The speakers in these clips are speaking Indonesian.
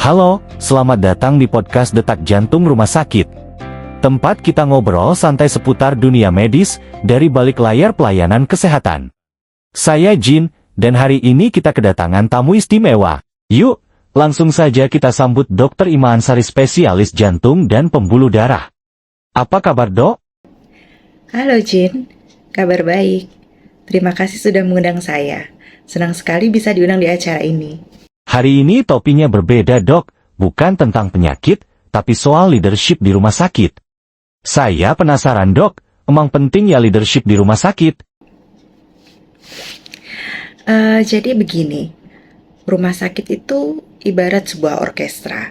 Halo, selamat datang di podcast Detak Jantung Rumah Sakit. Tempat kita ngobrol santai seputar dunia medis dari balik layar pelayanan kesehatan. Saya Jin, dan hari ini kita kedatangan tamu istimewa. Yuk, langsung saja kita sambut Dr. Ima Ansari, spesialis jantung dan pembuluh darah. Apa kabar, Dok? Halo Jin, kabar baik. Terima kasih sudah mengundang saya. Senang sekali bisa diundang di acara ini. Hari ini topiknya berbeda, Dok. Bukan tentang penyakit, tapi soal leadership di rumah sakit. Saya penasaran, Dok. Emang penting ya leadership di rumah sakit? Jadi begini, rumah sakit itu ibarat sebuah orkestra.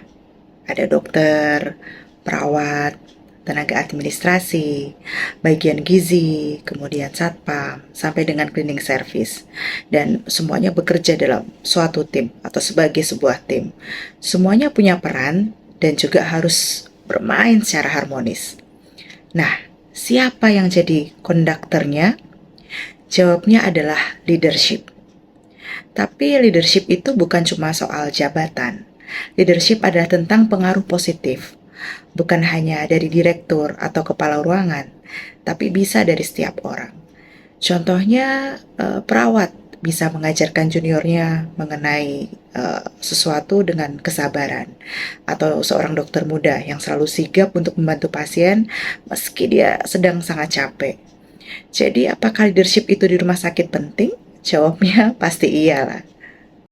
Ada dokter, perawat, tenaga administrasi, bagian gizi, kemudian satpam, sampai dengan cleaning service. Dan semuanya bekerja dalam suatu tim atau sebagai sebuah tim. Semuanya punya peran dan juga harus bermain secara harmonis. Nah, siapa yang jadi konduktornya? Jawabnya adalah leadership. Tapi leadership itu bukan cuma soal jabatan. Leadership adalah tentang pengaruh positif. Bukan hanya dari direktur atau kepala ruangan, tapi bisa dari setiap orang. Contohnya, perawat bisa mengajarkan juniornya mengenai sesuatu dengan kesabaran. Atau seorang dokter muda yang selalu sigap untuk membantu pasien meski dia sedang sangat capek. Jadi, apakah leadership itu di rumah sakit penting? Jawabnya pasti iyalah.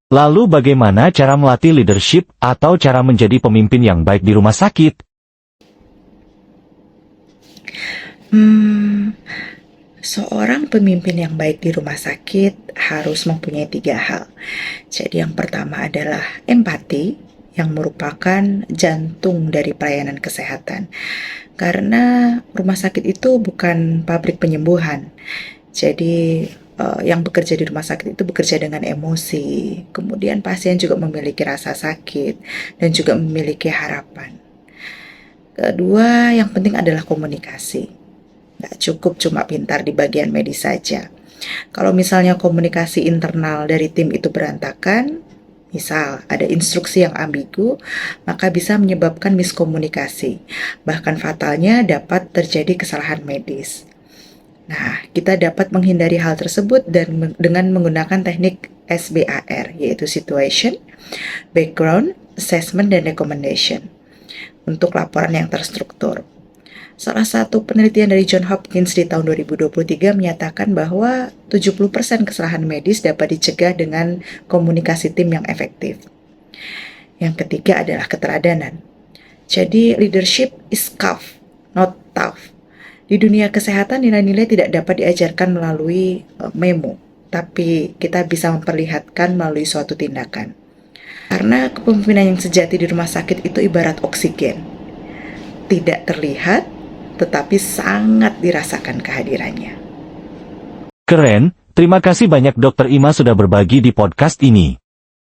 Lalu bagaimana cara melatih leadership atau cara menjadi pemimpin yang baik di rumah sakit? Seorang pemimpin yang baik di rumah sakit harus mempunyai 3 hal. Jadi yang pertama adalah empati, yang merupakan jantung dari pelayanan kesehatan. Karena rumah sakit itu bukan pabrik penyembuhan. Jadi yang bekerja di rumah sakit itu bekerja dengan emosi. Kemudian pasien juga memiliki rasa sakit dan juga memiliki harapan. Kedua, yang penting adalah komunikasi. Nggak cukup cuma pintar di bagian medis saja. Kalau misalnya komunikasi internal dari tim itu berantakan, misal ada instruksi yang ambigu, maka bisa menyebabkan miskomunikasi. Bahkan fatalnya dapat terjadi kesalahan medis. Nah, kita dapat menghindari hal tersebut dengan menggunakan teknik SBAR, yaitu Situation, Background, Assessment, dan Recommendation untuk laporan yang terstruktur. Salah satu penelitian dari Johns Hopkins di tahun 2023 menyatakan bahwa 70% kesalahan medis dapat dicegah dengan komunikasi tim yang efektif. Yang ketiga adalah keteladanan. Jadi, leadership is tough, not tough. Di dunia kesehatan, nilai-nilai tidak dapat diajarkan melalui memo, tapi kita bisa memperlihatkan melalui suatu tindakan. Karena kepemimpinan yang sejati di rumah sakit itu ibarat oksigen. Tidak terlihat, tetapi sangat dirasakan kehadirannya. Keren, terima kasih banyak Dr. Ima sudah berbagi di podcast ini.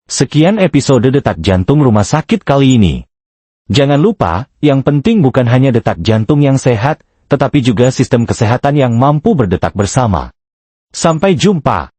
Sekian episode Detak Jantung Rumah Sakit kali ini. Jangan lupa, yang penting bukan hanya detak jantung yang sehat, tetapi juga sistem kesehatan yang mampu berdetak bersama. Sampai jumpa.